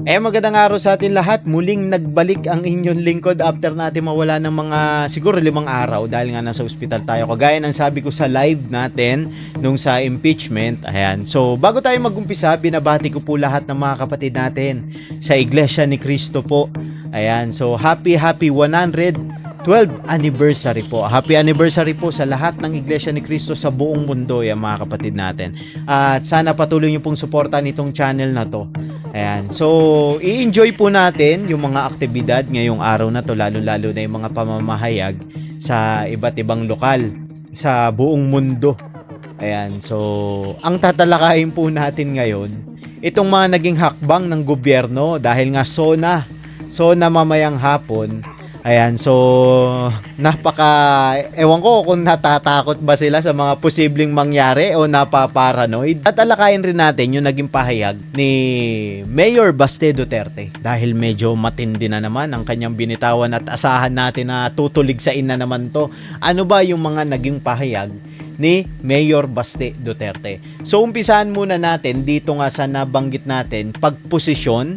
Magandang araw sa atin lahat. Muling nagbalik ang inyong lingkod after natin mawala ng mga siguro 5 araw dahil nga nasa ospital tayo. Kagaya ng sabi ko sa live natin nung sa impeachment. Ayan. So, bago tayo mag-umpisa, binabati ko po lahat ng mga kapatid natin sa Iglesia ni Cristo po. Ayan. So, happy 112th anniversary po. Happy anniversary po sa lahat ng Iglesia ni Cristo sa buong mundo, yan mga kapatid natin. At sana patuloy niyo pong suportahan itong channel na to. Ayan. So, i-enjoy po natin yung mga aktibidad ngayong araw na to, lalo-lalo na yung mga pamamahayag sa iba't ibang lokal sa buong mundo. Ayan. So, ang tatalakayin po natin ngayon, itong mga naging hakbang ng gobyerno dahil nga SONA mamayang hapon. Ayan, so ewan ko kung natatakot ba sila sa mga posibleng mangyari o napaparanoid. At alakayin rin natin yung naging pahayag ni Mayor Baste Duterte dahil medyo matindi na naman ang kanyang binitawan at asahan natin na tutuligsain na naman to. Ano ba yung mga naging pahayag ni Mayor Baste Duterte? So umpisahan muna natin dito nga sa nabanggit natin, pagposisyon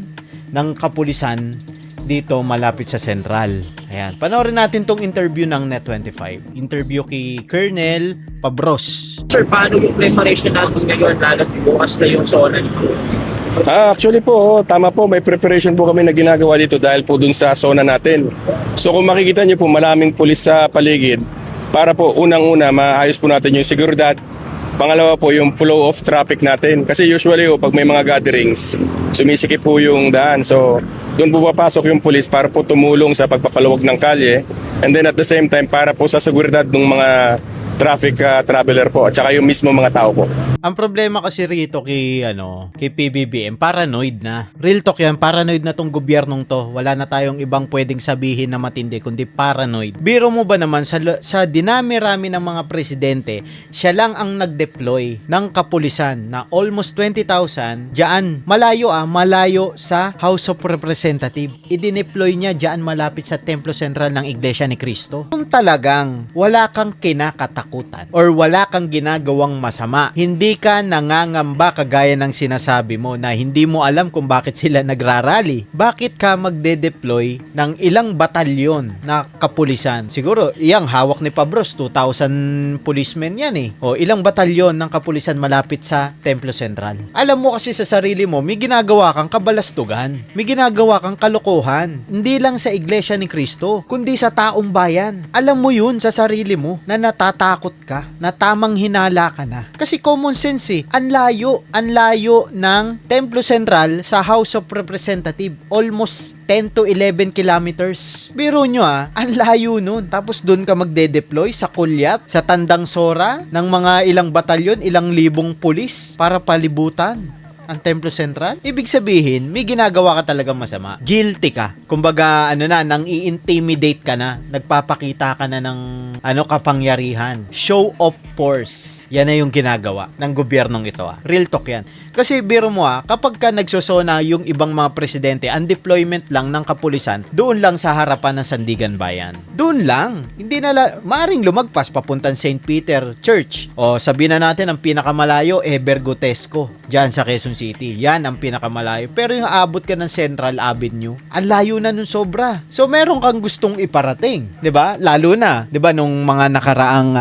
ng kapulisan dito malapit sa Central. Ayan. Panoorin natin tong interview ng Net25. Interview kay Colonel Pabros. Sir, paano yung preparation natin ngayon lalo bukas na yung SONA? Actually po, tama po, may preparation po kami na ginagawa dito dahil po dun sa SONA natin. So kung makikita niyo po, maraming pulis sa paligid para po unang-una maayos po natin yung seguridad. Pangalawa po yung flow of traffic natin. Kasi usually pag may mga gatherings, sumisikip po yung daan. So doon po papasok yung pulis para po tumulong sa pagpapaluwag ng kalye. And then at the same time para po sa seguridad ng mga traffic traveler po at saka yung mismo mga tao po. Ang problema kasi rito kay PBBM, paranoid na. Real talk yan, paranoid na tong gobyernong to. Wala na tayong ibang pwedeng sabihin na matindi kundi paranoid. Biro mo ba naman sa dinami-rami ng mga presidente, siya lang ang nag-deploy ng kapulisan na almost 20,000 diyan, malayo sa House of Representatives. I-deploy niya diyan malapit sa Templo Sentral ng Iglesia ni Cristo. Kung talagang wala kang kinakatakutan or wala kang ginagawang masama, hindi ka nangangamba kagaya ng sinasabi mo na hindi mo alam kung bakit sila nagrarally. Bakit ka magde-deploy ng ilang batalyon na kapulisan? Siguro, iyang hawak ni Pabros, 2,000 policemen yan eh. O ilang batalyon ng kapulisan malapit sa Templo Sentral. Alam mo kasi sa sarili mo, may ginagawa kang kabalastugan. May ginagawa kang kalokohan. Hindi lang sa Iglesia ni Cristo, kundi sa taong bayan. Alam mo yun sa sarili mo na natatakot ka, na tamang hinala ka na. Kasi common sense eh. Ang layo ng Templo Sentral sa House of Representatives. Almost 10 to 11 kilometers. Biro nyo ang layo nun. Tapos dun ka magde-deploy sa Kulyat, sa Tandang Sora, ng mga ilang batalyon, ilang libong pulis para palibutan ang Templo Sentral. Ibig sabihin, may ginagawa ka talagang masama. Guilty ka. Kumbaga, nang i-intimidate ka na, nagpapakita ka na ng kapangyarihan. Show of force. Yan na yung ginagawa ng gobyernong ito. Real talk yan. Kasi biro mo kapag ka nagsosona yung ibang mga presidente, ang deployment lang ng kapulisan, doon lang sa harapan ng Sandigan Bayan. Doon lang. Hindi na maaring lumagpas papuntang St. Peter Church. O sabihin na natin ang pinakamalayo, Bergotesco, dyan sa Quezon City. Yan ang pinakamalayo. Pero yung abot ka ng Central Avenue, ang layo na nun sobra. So meron kang gustong iparating, 'di ba? Lalo na, 'di ba, nung mga nakaraang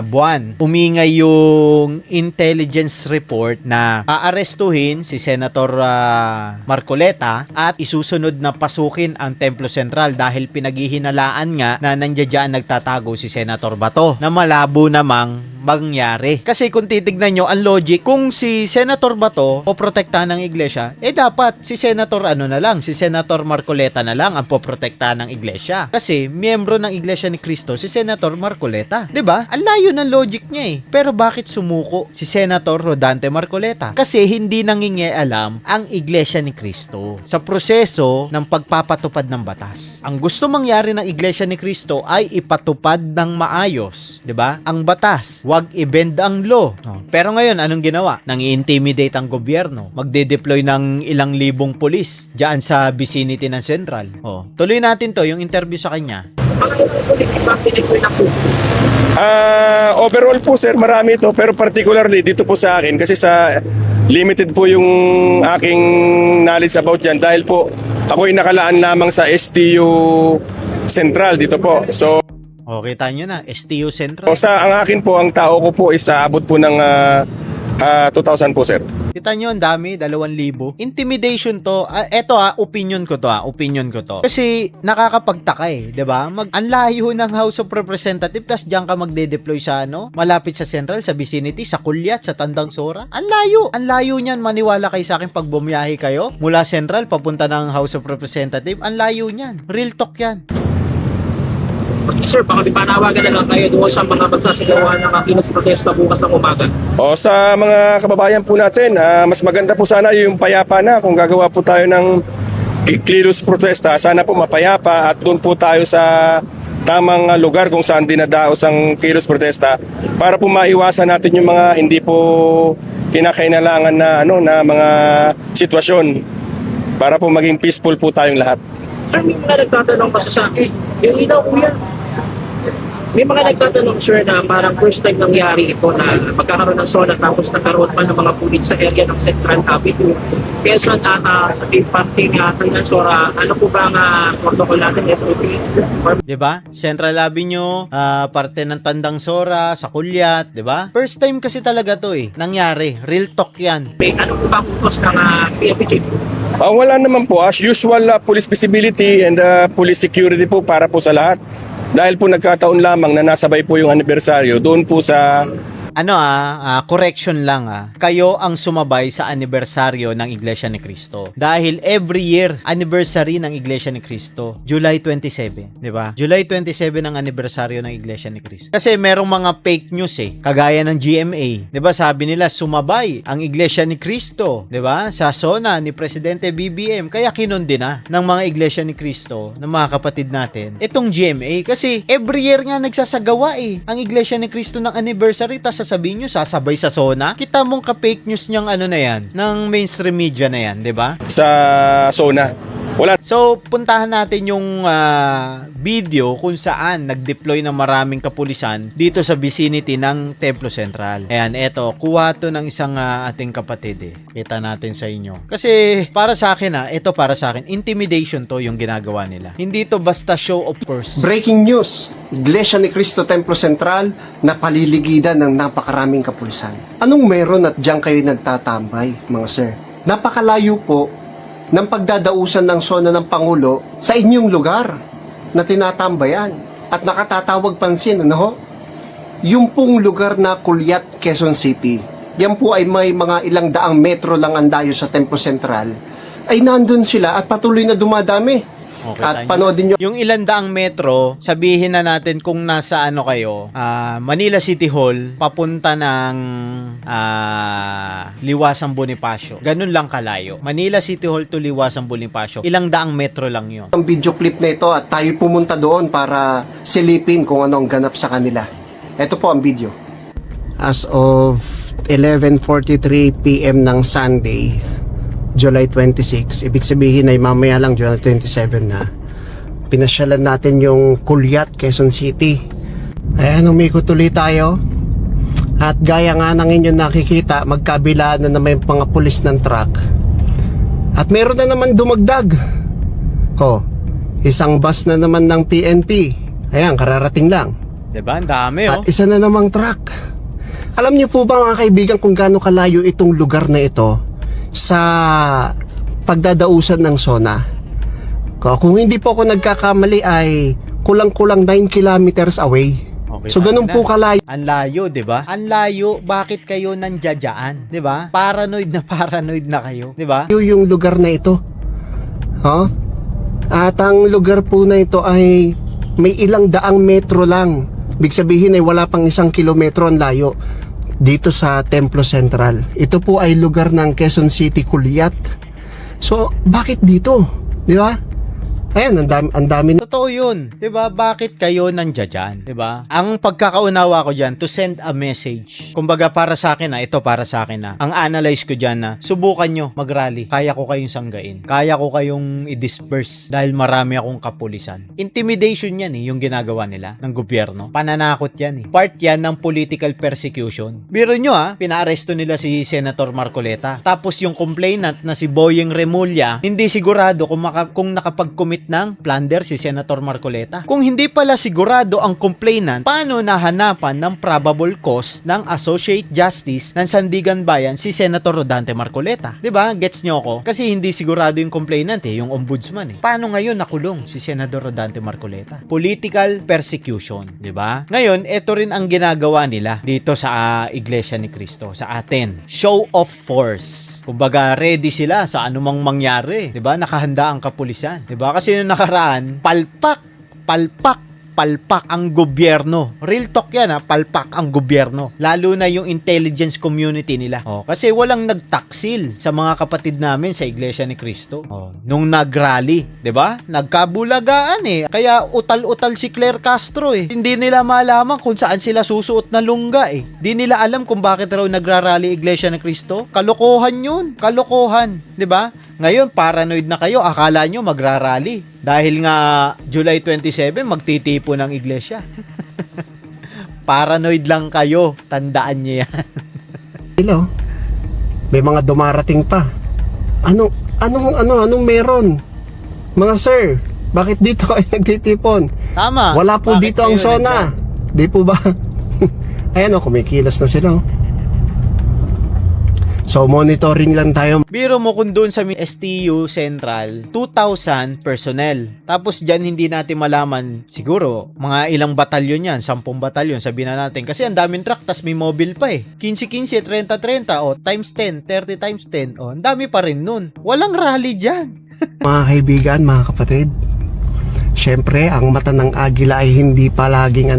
buwan, umingay yung intelligence report na aarestuhin si Senator Marcoleta at isusunod na pasukin ang Templo Sentral dahil pinaghihinalaan nga na nandiyan nagtatago si Senator Bato na malabo namang mangyari. Kasi kung titignan nyo, ang logic, kung si Senator Bato poprotektahan ng iglesia, dapat si Senator si Senator Marcoleta na lang ang poprotektahan ng iglesia. Kasi miyembro ng Iglesia ni Cristo si Senator Marcoleta. 'Di ba? Ang layo ng logic niya eh. Pero bakit sumuko si Senator Rodante Marcoleta? Kasi hindi nangingialam ang Iglesia ni Cristo sa proseso ng pagpapatupad ng batas. Ang gusto mangyari ng Iglesia ni Cristo ay ipatupad ng maayos, 'di ba? Ang batas, wag i-bend ang law. Pero ngayon, anong ginawa? Nang-i-intimidate ang gobyerno. Magde-deploy ng ilang libong pulis diyan sa vicinity ng Central. Tuloy natin to, yung interview sa kanya. Mga ilang police ba pinipin na po? Overall po sir, marami ito, pero particularly dito po sa akin kasi sa limited po yung aking knowledge about dyan dahil po ako'y nakalaan lamang sa STU Central dito po. So O, kita nyo na, STU Central. ang akin po, ang tao ko po is aabot po ng 2,000 po sir. Kita nyo, ang dami, 2,000. Intimidation to. Opinion ko to. Kasi nakakapagtaka eh, 'di ba? Ang layo ng House of Representatives, tas diyan ka magde-deploy sa malapit sa Central, sa vicinity, sa Kulyat, sa Tandang Sora. Ang layo niyan, maniwala kayo sa akin pag bumiyahe kayo mula Central papunta ng House of Representatives. Ang layo niyan. Real talk 'yan. Sir, baka panawagan na lang tayo doon sa mga magsasagawa ng kilos protesta bukas ng umaga. O sa mga kababayan po natin, mas maganda po sana yung payapa na kung gagawa po tayo ng kilos protesta. Sana po mapayapa at doon po tayo sa tamang lugar kung saan dinadaos ang kilos protesta para po maiwasan natin yung mga hindi po kinakailangan na mga sitwasyon para po maging peaceful po tayong lahat. Sir, may mga nagtatanong kasi sa akin, yung ilaw kuya, may mga nagtatanong sir na parang first time nangyari ito na magkakaroon ng SONA tapos nagkaroon pa ng mga pulit sa area ng Central Avenue. Quezon at sa parting ng Sora, ano po ba ang protocol natin, SOP? Di ba? Central Avenue, parte ng Tandang Sora, sa Kulyat, di ba? First time kasi talaga to eh. Nangyari. Real talk yan. May ano po ba putos ng PFP? Wala naman po. As usual, police visibility and police security po para po sa lahat. Dahil po nagkataon lamang na nasabay po yung anibersaryo doon po sa correction lang kayo ang sumabay sa anibersaryo ng Iglesia ni Cristo. Dahil every year, anniversary ng Iglesia ni Cristo, July 27, di ba? July 27 ang anibersaryo ng Iglesia ni Cristo. Kasi merong mga fake news kagaya ng GMA, di ba? Sabi nila, sumabay ang Iglesia ni Cristo, di ba? Sa SONA ni Presidente BBM, kaya kinundi na ng mga Iglesia ni Cristo, ng mga kapatid natin, itong GMA. Kasi every year nga nagsasagawa ang Iglesia ni Cristo ng anniversary, tas sasabihin nyo, sasabay sa SONA. Kita mong ka-fake news niyang na yan, ng mainstream media na yan, di ba? sa SONA. Wala. So, puntahan natin yung video kung saan nag-deploy ng maraming kapulisan dito sa vicinity ng Templo Central. Ayan, eto, kuha to ng isang ating kapatid Kita natin sa inyo. Kasi, para sa akin ito para sa akin, intimidation to yung ginagawa nila. Hindi to basta show of force. Breaking news, Iglesia ni Cristo Templo Central na paliligidan ng napakaraming kapulisan. Anong meron at diyan kayo nagtatambay, mga sir? Napakalayo po ng pagdadausan ng SONA ng Pangulo sa inyong lugar na tinatambayan at nakatatawag pansin, yung pong lugar na Kulyat, Quezon City, yan po ay may mga ilang daang metro lang ang dayo sa Templo Central, ay nandun sila at patuloy na dumadami. Okay, At panoodin nyo. Yung ilang daang metro, sabihin na natin kung nasa kayo, Manila City Hall, papunta ng Liwasang Bonifacio. Ganun lang kalayo. Manila City Hall to Liwasang Bonifacio. Ilang daang metro lang yun. Ang video clip na ito at tayo pumunta doon para silipin kung ano ang ganap sa kanila. Ito po ang video. As of 11:43 PM ng Sunday, July 26, ibig sabihin ay mamaya lang July 27 na. Pinasyalan natin yung Kulyat, Quezon City. Ayan, umikot tuloy tayo. At gaya nga ng inyong nakikita, magkabilaan na naman yung mga pulis ng truck. At meron na naman dumagdag. Isang bus na naman ng PNP. Ayan, kararating lang. Diba? Ang dami At isa na namang truck. Alam niyo po ba mga kaibigan kung gaano kalayo itong lugar na ito sa pagdadausan ng SONA? Kung hindi po ako nagkakamali ay kulang-kulang 9 kilometers away. Okay, So ganun po kalayo. Ang layo, 'di ba? Ang layo, bakit kayo nandiyadyaan, 'di ba? Paranoid na kayo, 'di ba? Yung lugar na ito. At ang lugar po na ito ay may ilang daang metro lang. Ibig sabihin ay wala pang 1 kilometro ang layo dito sa Templo Central. Ito po ay lugar ng Quezon City, Kulyat. So bakit dito? 'Di ba? Ayan, ang dami na. Totoo yun. 'Di ba? Bakit kayo nandiyan? 'Di ba? Ang pagkakaunawa ko diyan to send a message. Kumbaga para sa akin ito para sa akin Ang analyze ko diyan subukan nyo mag-rally. Kaya ko kayong sanggain. Kaya ko kayong i-disperse dahil marami akong kapulisan. Intimidation yan yung ginagawa nila ng gobyerno. Pananakot yan Part yan ng political persecution. Biro nyo pinaaresto nila si Senator Marcoleta. Tapos yung complainant na si Boyeng Remulla, hindi sigurado kung nakapag-commit ng plunder si Senator Marcoleta. Kung hindi pala sigurado ang complainant, paano nahanapan ng probable cause ng Associate Justice ng Sandigan Bayan si Senator Rodante Marcoleta? 'Di ba? Gets nyo ako? Kasi hindi sigurado yung complainant yung ombudsman Paano ngayon nakulong si Senador Rodante Marcoleta? Political persecution, 'di ba? Ngayon, ito rin ang ginagawa nila dito sa Iglesia ni Cristo, sa atin. Show of force. Kumbaga, ready sila sa anumang mangyari, 'di ba? Nakahanda ang kapulisan, 'di ba? Kasi yung nakaraan, palpak ang gobyerno. Real talk yan palpak ang gobyerno. Lalo na yung intelligence community nila. Kasi walang nagtaksil sa mga kapatid namin sa Iglesia ni Cristo. Nung nag-rally, 'di ba? Nagkabulagaan Kaya utal-utal si Claire Castro Hindi nila malaman kung saan sila susuot na lungga Hindi nila alam kung bakit raw nagra-rally Iglesia ni Cristo. Kalokohan yun. Kalokohan, 'di ba? Ngayon, paranoid na kayo. Akala nyo magra-rally. Dahil nga July 27, magtitipo ng iglesia. Paranoid lang kayo. Tandaan nyo yan. Hello. May mga dumarating pa. Anong meron? Mga sir, bakit dito kayo nagtitipon? Tama. Wala po Bakit dito ang kayo zona. Di po ba? Ayan kumikilos na sila. So, monitoring lang tayo. Biro mo kung doon sa STU Central, 2,000 personnel. Tapos dyan hindi natin malaman, siguro, mga ilang batalyon yan, 10 batalyon, sabihin na natin. Kasi ang daming truck, tas may mobile pa 15-15, 30-30, times 10, 30 times 10. Ang dami pa rin nun. Walang rally dyan. Mga kaibigan, mga kapatid, syempre, ang mata ng agila ay hindi pa laging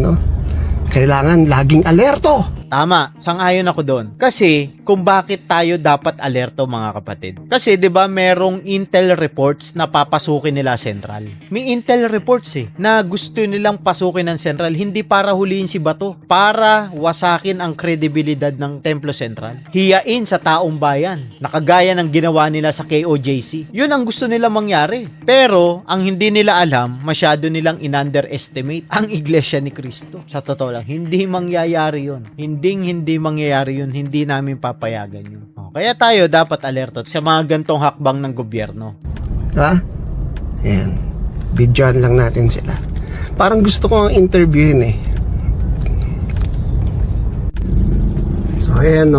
kailangan laging alerto. Tama, sang-ayon ako doon. Kasi kung bakit tayo dapat alerto mga kapatid. Kasi 'di ba merong intel reports na papasukin nila Central. May intel reports na gusto nilang pasukin ng Central hindi para huliin si Bato, para wasakin ang kredibilidad ng Templo Central. Hiyain sa taong bayan, nakagaya ng ginawa nila sa KOJC. 'Yun ang gusto nilang mangyari. Pero ang hindi nila alam, masyado nilang in-underestimate ang Iglesia ni Cristo. Sa totoo lang, hindi mangyayari 'yun. Hindi mangyayari yun, hindi namin papayagan yun. Kaya tayo dapat alerto sa mga gantong hakbang ng gobyerno. Ayan, bidyoan lang natin sila. Parang gusto ko ang interviewin So ayan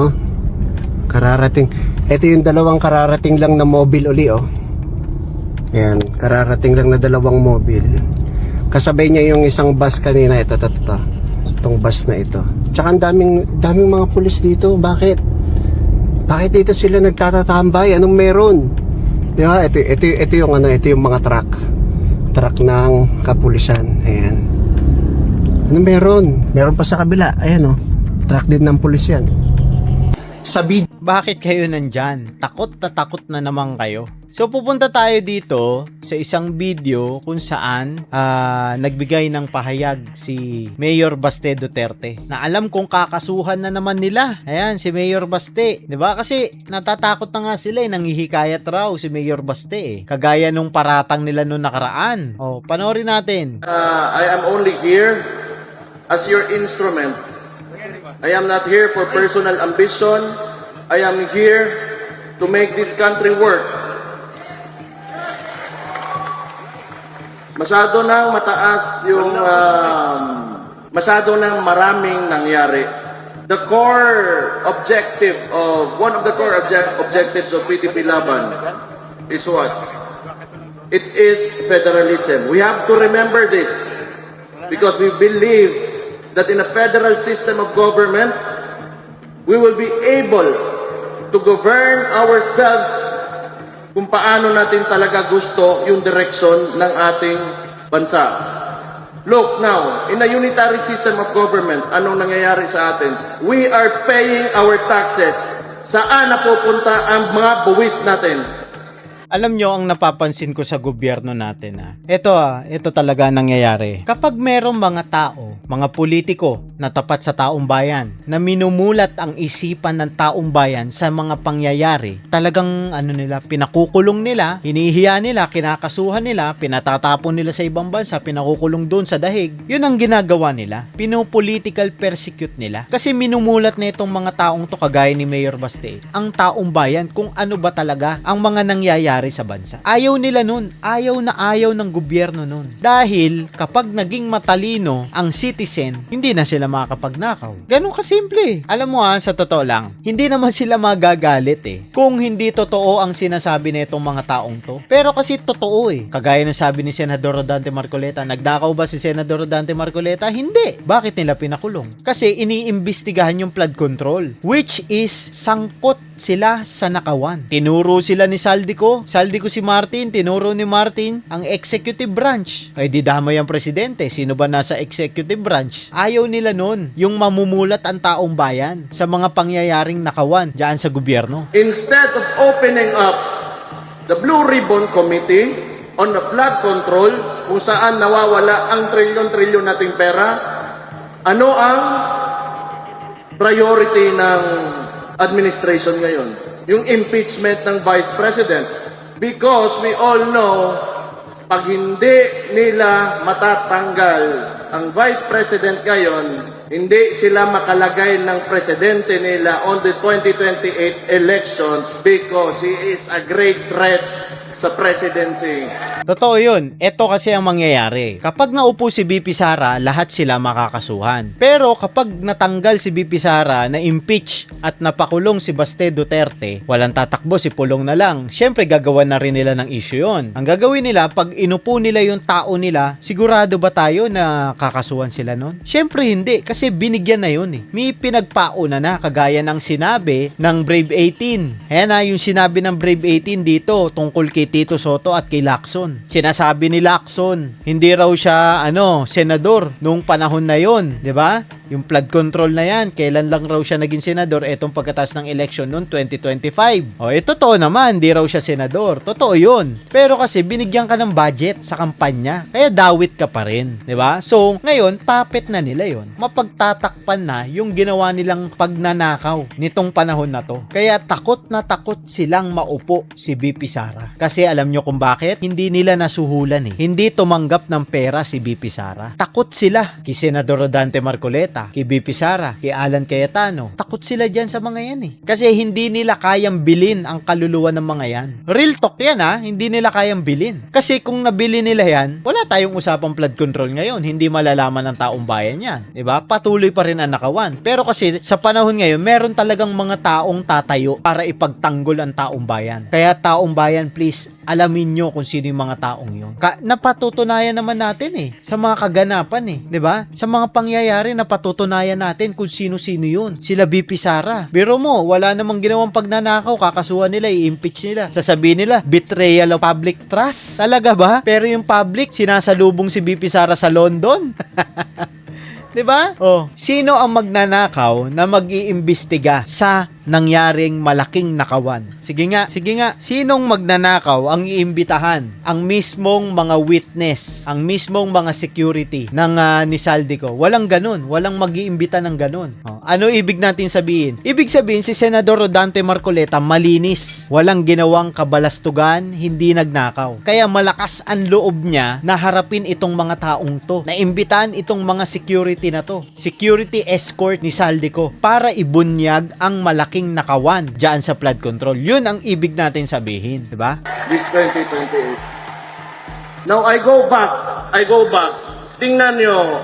kararating. Ito yung dalawang kararating lang na mobile uli Ayan, kararating lang na dalawang mobile. Kasabay niya yung isang bus kanina. Ito. Itong bus na ito. Tsaka ang daming mga pulis dito. Bakit dito sila nagtatatambay? Anong meron? Diba? Ito yung mga truck ng kapulisan. Ayan. Anong meron? Meron pa sa kabila. Ayan truck din ng pulis yan. Bakit kayo nandyan? Takot na naman kayo. So pupunta tayo dito sa isang video kung saan nagbigay ng pahayag si Mayor Baste Duterte na alam kong kakasuhan na naman nila. Ayan, si Mayor Baste. 'Di ba? Kasi natatakot na nga sila nanghihikayat raw si Mayor Baste Kagaya nung paratang nila nung nakaraan. Panoorin natin. I am only here as your instrument. I am not here for personal ambition. I am here to make this country work. Masyado nang mataas yung masyado nang maraming nangyari. The core objective of one of the core objectives of PDP Laban is what? It is federalism. We have to remember this because we believe that in a federal system of government, we will be able to govern ourselves kung paano natin talaga gusto yung direksyon ng ating bansa. Look now, in a unitary system of government, anong nangyayari sa atin? We are paying our taxes. Saan napupunta ang mga buwis natin? Alam nyo ang napapansin ko sa gobyerno natin ito talaga nangyayari. Kapag merong mga tao, mga politiko na tapat sa taong bayan, na minumulat ang isipan ng taong bayan sa mga pangyayari, talagang pinakukulong nila, hinihiya nila, kinakasuhan nila, pinatatapon nila sa ibang bansa, pinakukulong doon sa dahig. Yun ang ginagawa nila. Pinopolitical persecute nila. Kasi minumulat na itong mga taong to, kagaya ni Mayor Baste, ang taong bayan kung ano ba talaga ang mga nangyayari sa bansa. Ayaw nila nun. Ayaw na ayaw ng gobyerno nun. Dahil kapag naging matalino ang citizen, hindi na sila makakapagnakaw. Ganun kasimple. Alam mo sa totoo lang, hindi naman sila magagalit kung hindi totoo ang sinasabi na itong mga taong to. Pero kasi totoo Kagaya ng sabi ni Senador Rodante Marcoleta, nagdakaw ba si Senador Rodante Marcoleta? Hindi. Bakit nila pinakulong? Kasi iniimbestigahan yung flood control, which is sangkot sila sa nakawan. Tinuro sila ni Saldico si Martin, tinuro ni Martin ang executive branch. Ay di damay ang presidente. Sino ba nasa executive branch? Ayaw nila nun, yung mamumulat ang taong bayan sa mga pangyayaring nakawan diyan sa gobyerno. Instead of opening up the Blue Ribbon Committee on the flood control, kung saan nawawala ang trilyon-trilyon nating pera, ano ang priority ng administration ngayon? Yung impeachment ng Vice President. Because we all know, pag hindi nila matatanggal ang Vice President ngayon, hindi sila makalagay ng presidente nila on the 2028 elections because he is a great threat sa presidency. Totoo yun. Ito kasi ang mangyayari. Kapag naupo si BP Sara, lahat sila makakasuhan. Pero kapag natanggal si BP Sara, na-impeach at napakulong si Baste Duterte, walang tatakbo, si pulong na lang. Siyempre, gagawa na rin nila ng issue yun. Ang gagawin nila, pag inupo nila yung tao nila, sigurado ba tayo na kakasuhan sila nun? Siyempre hindi, kasi binigyan na yun May pinagpauna na, kagaya ng sinabi ng Brave 18. Ayan yung sinabi ng Brave 18 dito, tungkol kay Tito Soto at kay Lacson. Sinasabi ni Lacson, hindi raw siya senador nung panahon na yon, 'di ba? Yung flood control na yan, kailan lang raw siya naging senador etong pagkatapos ng election noong 2025. Totoo naman, hindi raw siya senador. Totoo yun. Pero kasi binigyan ka ng budget sa kampanya, kaya dawit ka pa rin, 'di ba? So, ngayon, puppet na nila yon. Mapagtatakpan na yung ginawa nilang pagnanakaw nitong panahon na to. Kaya takot na takot silang maupo si BP Sara. Kasi alam nyo kung bakit? Hindi nila nasuhulan Hindi tumanggap ng pera si BP Sara. Takot sila kay Senador Rodante Marcoleta, kay BP Sara, kay Alan Cayetano. Takot sila dyan sa mga yan Kasi hindi nila kayang bilhin ang kaluluwa ng mga yan. Real talk yan hindi nila kayang bilhin. Kasi kung nabili nila yan, wala tayong usapang flood control ngayon. Hindi malalaman ng taong bayan yan. Diba? Patuloy pa rin ang nakawan. Pero kasi sa panahon ngayon, meron talagang mga taong tatayo para ipagtanggol ang taong bayan. Kaya taong bayan, please, alamin nyo kung sino yung mga taong yun. Napatutunayan naman natin sa mga kaganapan 'di ba? Sa mga pangyayari napatutunayan natin kung sino-sino yun. Sila BP Sara. Biro mo, wala namang ginawang pagnanakaw, kakasuhan nila, i-impeach nila. Sasabihin nila, betrayal of public trust. Talaga ba? Pero yung public, sinasalubong si BP Sara sa London. 'Di ba? Sino ang magnanakaw na mag-iimbestiga sa nangyaring malaking nakawan? Sige nga. Sinong magnanakaw ang iimbitahan? Ang mismong mga witness, ang mismong mga security ng ni Saldico. Walang ganun. Walang mag-iimbita ng ganun. Ano ibig natin sabihin? Ibig sabihin si Senador Rodante Marcoleta malinis. Walang ginawang kabalastugan, hindi nagnakaw. Kaya malakas ang loob niya na harapin itong mga taong to. Naimbitahan itong mga security na to. Security escort ni Saldico para ibunyag ang malaking nakawan diyan sa flood control. Yun ang ibig natin sabihin, 'di ba? This 2028. Now I go back. Tingnan nyo,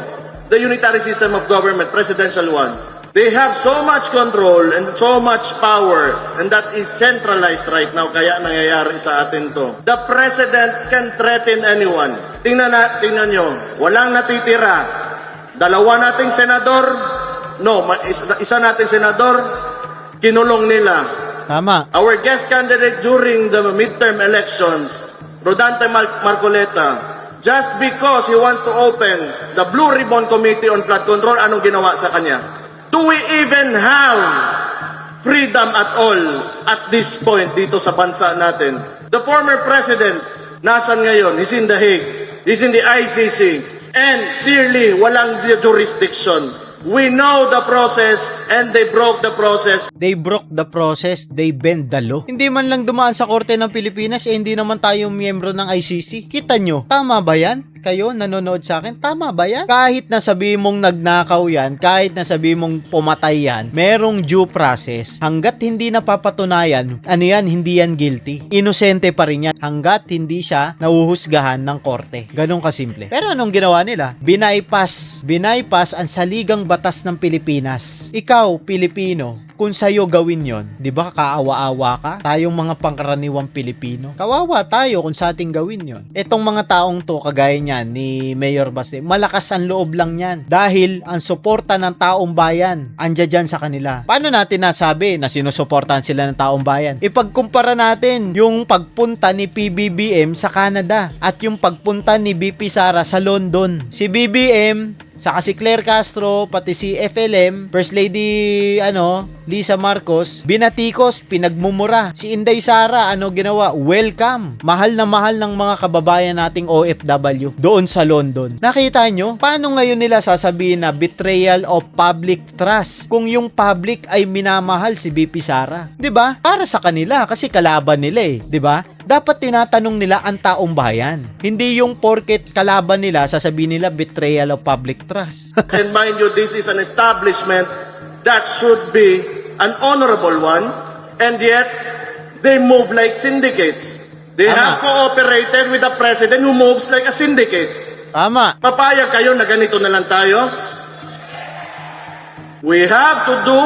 the unitary system of government, presidential one. They have so much control and so much power, and that is centralized right now, kaya nangyayari sa atin to. The president can threaten anyone. Tingnan nyo, walang natitira. Dalawa nating senador, isa nating senador, kinulong nila. Tama. Our guest candidate during the midterm elections, Rodante Marcoleta, just because he wants to open the Blue Ribbon Committee on Flood Control, anong ginawa sa kanya? Do we even have freedom at all at this point dito sa bansa natin? The former president, nasan ngayon? He's in The Hague. He's in the ICC. And clearly, walang jurisdiction. We know the process and they broke the process. They broke the process, they bend the law. Hindi man lang dumaan sa korte ng Pilipinas, hindi naman tayo miyembro ng ICC. Kita nyo, tama ba yan? Kayo, nanonood sa akin, tama ba yan? Kahit na sabi mong nagnakaw yan, kahit na sabi mong pumatay yan, merong due process. Hanggat hindi napapatunayan, ano yan, hindi yan guilty. Inosente pa rin yan. Hanggat hindi siya nahuhusgahan ng korte. Ganun kasimple. Pero anong ginawa nila? Binaypas ang saligang batas ng Pilipinas. Ikaw, Pilipino, kung sa'yo gawin yon, di ba kaawa-awa ka? Tayong mga pangkaraniwang Pilipino. Kawawa tayo kung sa ating gawin yon. Etong mga taong to, kagaya niyan ni Mayor Baste, malakas ang loob lang yan. Dahil ang suporta ng taong bayan, andyan dyan sa kanila. Paano natin nasabi na sinusuportahan sila ng taong bayan? Ipagkumpara natin yung pagpunta ni PBBM sa Canada at yung pagpunta ni BP Sara sa London. Si BBM, saka si Claire Castro, pati si FLM, First Lady, Lisa Marcos, binatikos, pinagmumura. Si Inday Sara, ginawa? Welcome. Mahal na mahal ng mga kababayan nating OFW doon sa London. Nakita nyo? Paano ngayon nila sasabihin na betrayal of public trust kung yung public ay minamahal si BP Sara? 'Di ba? Para sa kanila kasi kalaban nila 'di ba? Dapat tinatanong nila ang taong bayan. Hindi yung porket kalaban nila, sasabihin nila betrayal of public trust. And mind you, this is an establishment that should be an honorable one, and yet they move like syndicates. They Tama. have cooperated with the president who moves like a syndicate. Tama. Papayag kayo na ganito na lang tayo? We have to do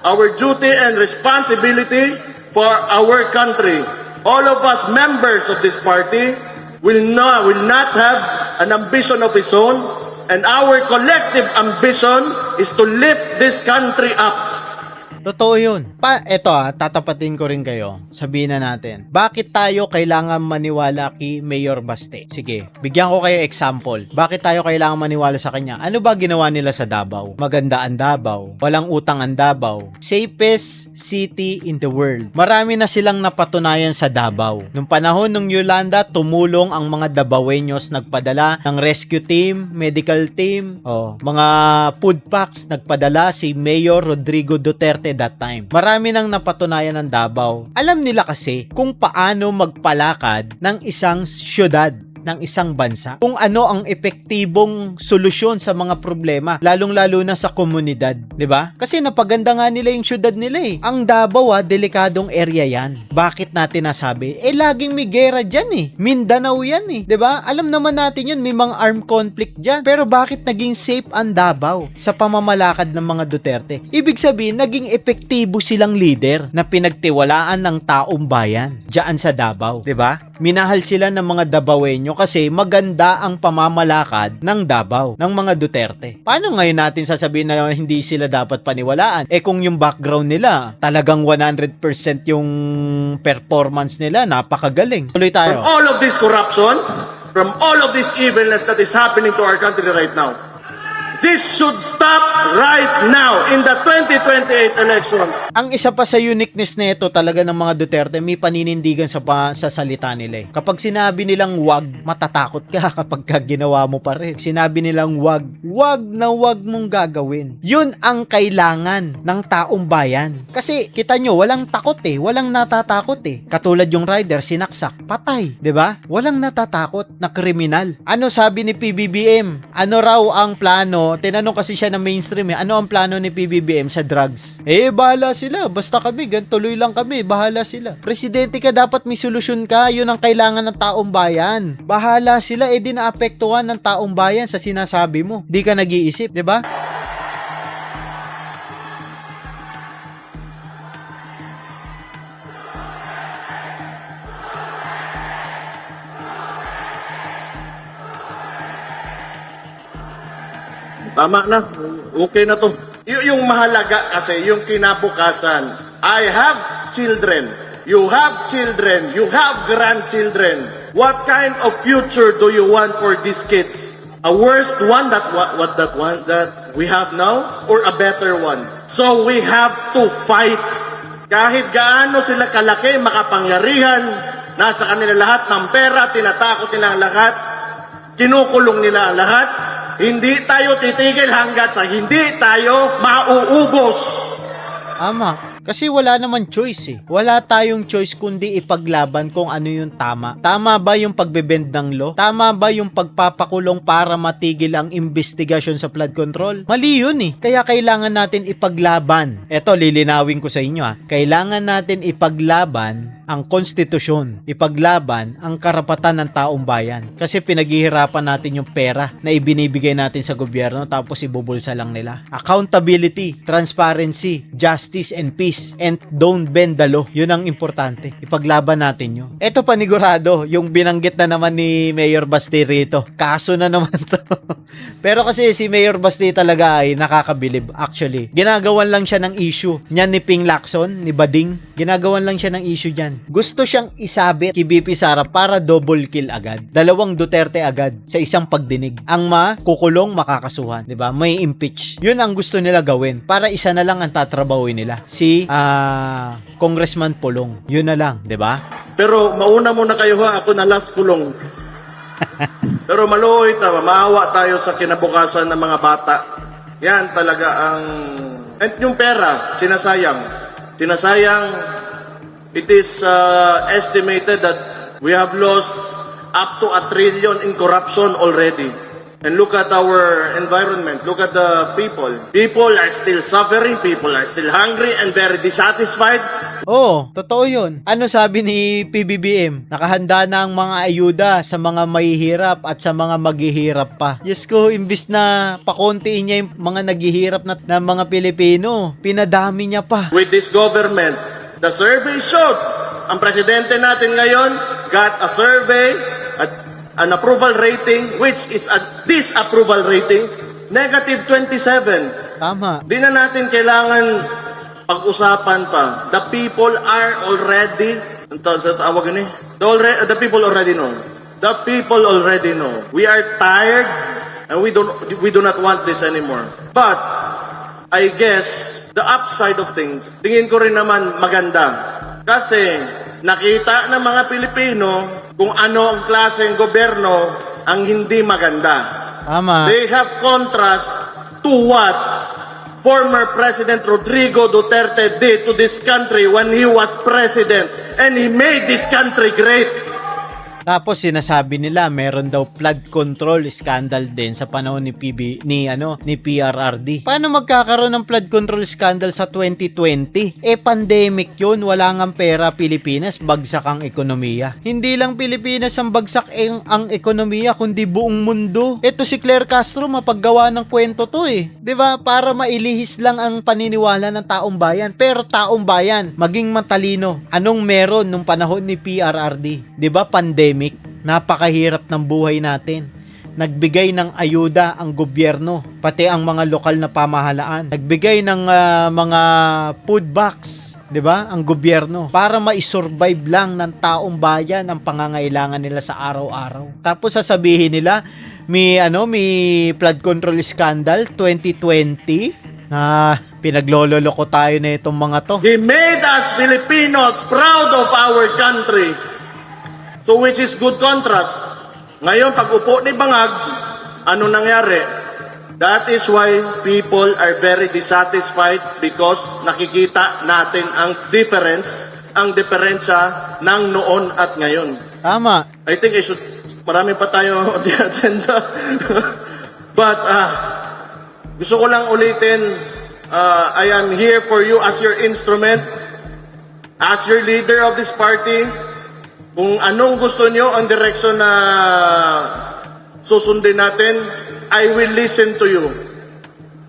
our duty and responsibility for our country. All of us members of this party will not have an ambition of his own, and our collective ambition is to lift this country up. Totoo yun. Eto tatapatin ko rin kayo. Sabihin na natin, bakit tayo kailangan maniwala kay Mayor Baste? Sige, bigyan ko kayo example. Bakit tayo kailangan maniwala sa kanya? Ano ba ginawa nila sa Davao? Maganda ang Davao. Walang utang ang Davao. Safest city in the world. Marami na silang napatunayan sa Davao. Nung panahon ng Yolanda, tumulong ang mga Davaoeños, nagpadala ng rescue team, medical team, mga food packs, nagpadala si Mayor Rodrigo Duterte that time. Marami nang napatunayan ng Davao. Alam nila kasi kung paano magpalakad ng isang syudad, ng isang bansa, kung ano ang epektibong solusyon sa mga problema, lalong-lalo na sa komunidad, 'di ba? Kasi napaganda nga nila yung syudad nila eh. Ang Davao delikadong area 'yan. Bakit natin nasabi? Laging may gera diyan Mindanao 'yan 'di ba? Alam naman natin 'yun, may mga armed conflict diyan. Pero bakit naging safe ang Davao sa pamamalakad ng mga Duterte? Ibig sabihin, naging epektibo silang leader na pinagtiwalaan ng taong bayan diyan sa Davao, 'di ba? Minahal sila ng mga Davaoeño kasi maganda ang pamamalakad ng Davao, ng mga Duterte. Paano ngayon natin sasabihin na hindi sila dapat paniwalaan? Kung yung background nila, talagang 100% yung performance nila, napakagaling. Tuloy From tayo. all of this corruption, from all of this evilness that is happening to our country right now, this should stop right now in the 2028 elections. Ang isa pa sa uniqueness nito talaga ng mga Duterte, may paninindigan sa salita nila Kapag sinabi nilang wag, matatakot ka kapag ginawa mo pa rin. Sinabi nilang wag na wag mong gagawin. Yun ang kailangan ng taong bayan. Kasi kita nyo, walang takot walang natatakot Katulad yung rider, sinaksak, patay, 'di ba? Walang natatakot na kriminal. Ano sabi ni PBBM? Ano raw ang plano? Tinanong kasi siya ng mainstream ano ang plano ni PBBM sa drugs? Bahala sila, basta kami, tuloy lang kami, bahala sila. Presidente ka, dapat may solusyon ka, yun ang kailangan ng taong bayan. Bahala sila, di naapektuhan ng taong bayan sa sinasabi mo. Di ka nag-iisip, di ba? Tama na. Okay na to. Yung mahalaga kasi, yung kinabukasan. I have children. You have children. You have grandchildren. What kind of future do you want for these kids? A worst one that we have now, or a better one? So we have to fight. Kahit gaano sila kalaki, makapangyarihan, Nasa kanila lahat ng pera, tinatakot nila ang lahat, kinukulong nila ang lahat. Hindi tayo titigil hanggat sa hindi tayo mauubos. Ama, kasi wala naman choice eh. Wala tayong choice kundi ipaglaban kung ano yung tama. Tama ba yung pagbebend ng law? Tama ba yung pagpapakulong para matigil ang investigasyon sa flood control? Mali yun eh. Kaya kailangan natin ipaglaban. Eto, lilinawin ko sa inyo ha. Kailangan natin ipaglaban ang konstitusyon, ipaglaban ang karapatan ng taong bayan. Kasi pinaghihirapan natin yung pera na ibinibigay natin sa gobyerno tapos ibubulsa lang nila. Accountability, transparency, justice and peace, and don't bend the law. Yun ang importante. Ipaglaban natin yun. Eto panigurado, yung binanggit na naman ni Mayor Basti rito. Kaso na naman to. Pero kasi si Mayor Basti talaga ay nakakabilib actually. Ginagawan lang siya ng issue. Niyan ni Ping Lacson, ni Bading. Ginagawan lang siya ng issue dyan. Gusto siyang isabit kay BP Sara para double kill agad. Dalawang Duterte agad sa isang pagdinig. Ang kukulong, makakasuhan. Diba? May impeach. Yun ang gusto nila gawin. Para isa na lang ang tatrabahuin nila. Si Congressman Pulong. Yun na lang. Diba? Pero mauna muna kayo ha, ako na last kulong. Pero maluoy tayo, maawa tayo sa kinabukasan ng mga bata. Yan talaga ang... And yung pera, sinasayang. It is estimated that we have lost up to 1 trillion in corruption already. And look at our environment. Look at the people. People are still suffering. People are still hungry and very dissatisfied. Oo, totoo yun. Ano sabi ni PBBM? Nakahanda na ang mga ayuda sa mga mahihirap at sa mga maghihirap pa. Diyos ko, imbis na pakontiin niya yung mga naghihirap na mga Pilipino, pinadami niya pa. With this government, the survey showed, ang presidente natin ngayon got a survey, an approval rating, which is a disapproval rating, negative 27. Tama. Di na natin kailangan pag-usapan pa. The people are already, the people already know. The people already know. We are tired and we do not want this anymore. But, I guess, the upside of things, tingin ko rin naman maganda. Kasi nakita ng mga Pilipino kung ano ang klaseng gobyerno ang hindi maganda. Tama. They have contrast to what former President Rodrigo Duterte did to this country when he was president. And he made this country great. Tapos sinasabi nila meron daw flood control scandal din sa panahon ni PRRD. Paano magkakaroon ng flood control scandal sa 2020? Pandemic 'yun, wala ngang pera Pilipinas, bagsak ang ekonomiya. Hindi lang Pilipinas ang bagsak ang ekonomiya kundi buong mundo. Ito si Claire Castro mapaggawa ng kwento 'to eh. 'Di ba? Para mailihis lang ang paniniwala ng taong bayan. Pero taong bayan, maging matalino. Anong meron nung panahon ni PRRD? 'Di ba? Pandemic. Napakahirap ng buhay natin. Nagbigay ng ayuda ang gobyerno, pati ang mga lokal na pamahalaan. Nagbigay ng mga food box, 'di ba? Ang gobyerno para maisurvive lang ng taong bayan ang pangangailangan nila sa araw-araw. Tapos sasabihin nila may flood control scandal 2020 na pinaglololoko tayo na itong mga to. He made us Filipinos proud of our country. So which is good contrast. Ngayon, pag upo ni Bangag, ano nangyari? That is why people are very dissatisfied because nakikita natin ang difference, ang diferensya ng noon at ngayon. Tama. I think marami pa tayo on the agenda. But gusto ko lang ulitin, I am here for you as your instrument, as your leader of this party. Kung anong gusto nyo ang direksyon na susundin natin, I will listen to you.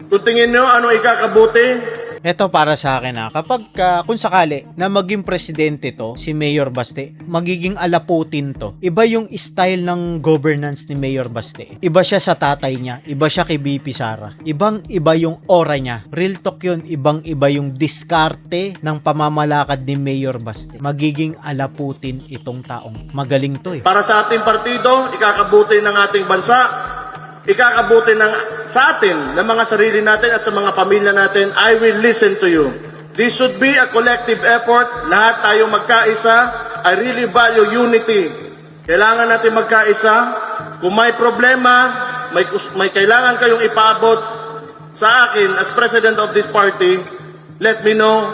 Kung tingin nyo ano ikakabuti, Ito para sa akin kapag kung sakali na maging presidente to, si Mayor Baste, magiging alaputin to. Iba yung style ng governance ni Mayor Baste. Iba siya sa tatay niya, iba siya kay BP Sara. Ibang-iba yung aura niya. Real talk yun, ibang-iba yung diskarte ng pamamalakad ni Mayor Baste. Magiging alaputin itong taong magaling to eh. para sa ating partido, ikakabuti ng ating bansa, ikakabuti sa atin, ng mga sarili natin at sa mga pamilya natin. I will listen to you. This should be a collective effort. Lahat tayo magkaisa I really value unity. Kailangan natin magkaisa. Kung may problema, may kailangan kayong ipaabot sa akin as president of this party, let me know.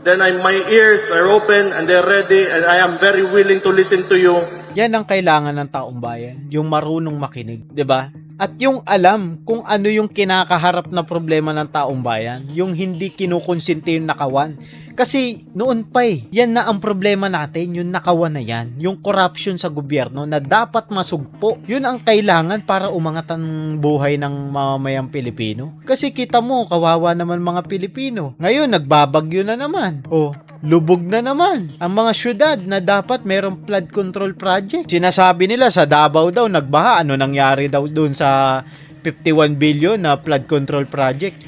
Then my ears are open and they're ready and I am very willing to listen to you. Yan ang kailangan ng taong bayan, yung marunong makinig, 'di ba? At yung alam kung ano yung kinakaharap na problema ng taong bayan, yung hindi kinukonsinti yung nakawan. Kasi noon pa yan na ang problema natin, yung nakawan na yan, yung corruption sa gobyerno na dapat masugpo. Yun ang kailangan para umangat ang buhay ng mamamayang Pilipino. Kasi kita mo, kawawa naman mga Pilipino. Ngayon, nagbabagyo na naman. O, lubog na naman ang mga syudad na dapat merong flood control project. Sinasabi nila sa Davao daw nagbaha, ano nangyari daw doon sa 51 billion na flood control project.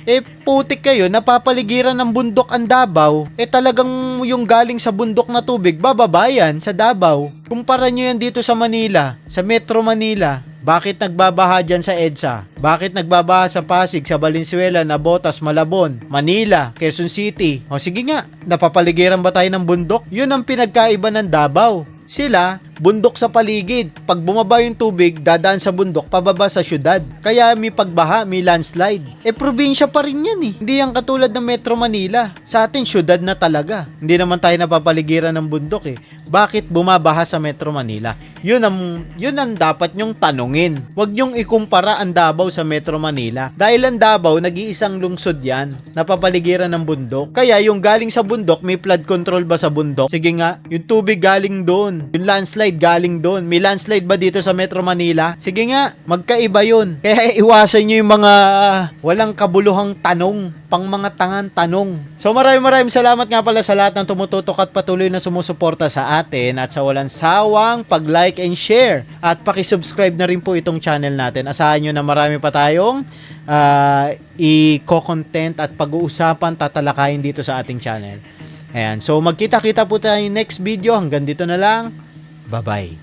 Putik kayo, napapaligiran ng bundok ang Davao. Talagang yung galing sa bundok na tubig, bababayan sa Davao. Kumpara nyo yan dito sa Manila, sa Metro Manila. Bakit nagbabaha dyan sa EDSA? Bakit nagbabaha sa Pasig, sa Valenzuela, Navotas, Malabon, Manila, Quezon City? O sige nga, napapaligiran ba tayo ng bundok? Yun ang pinagkaiba ng Davao. Sila, bundok sa paligid. Pag bumaba yung tubig, dadaan sa bundok, pababa sa syudad. Kaya may pagbaha, may landslide. Probinsya pa rin yan eh. Hindi yan katulad ng Metro Manila. Sa atin, syudad na talaga. Hindi naman tayo napapaligiran ng bundok eh. Bakit bumabaha sa Metro Manila? Yun ang dapat nyong tanungin. Huwag nyong ikumpara ang Davao sa Metro Manila. Dahil ang Davao, nag-iisang lungsod yan. Napapaligiran ng bundok. Kaya yung galing sa bundok, may flood control ba sa bundok? Sige nga, yung tubig galing doon. Yung landslide galing doon. May landslide ba dito sa Metro Manila? Sige nga, magkaiba yun. Kaya iwasan nyo yung mga walang kabuluhang tanong, pang mga tangan tanong. So maraming salamat nga pala sa lahat ng tumututok at patuloy na sumusuporta sa atin at sa walang sawang pag-like and share. At paki-subscribe na rin po itong channel natin. Asahan nyo na marami pa tayong i-content at pag-uusapan, tatalakayin dito sa ating channel. Ayan, so magkita-kita po tayo next video. Hanggang dito na lang. Bye-bye.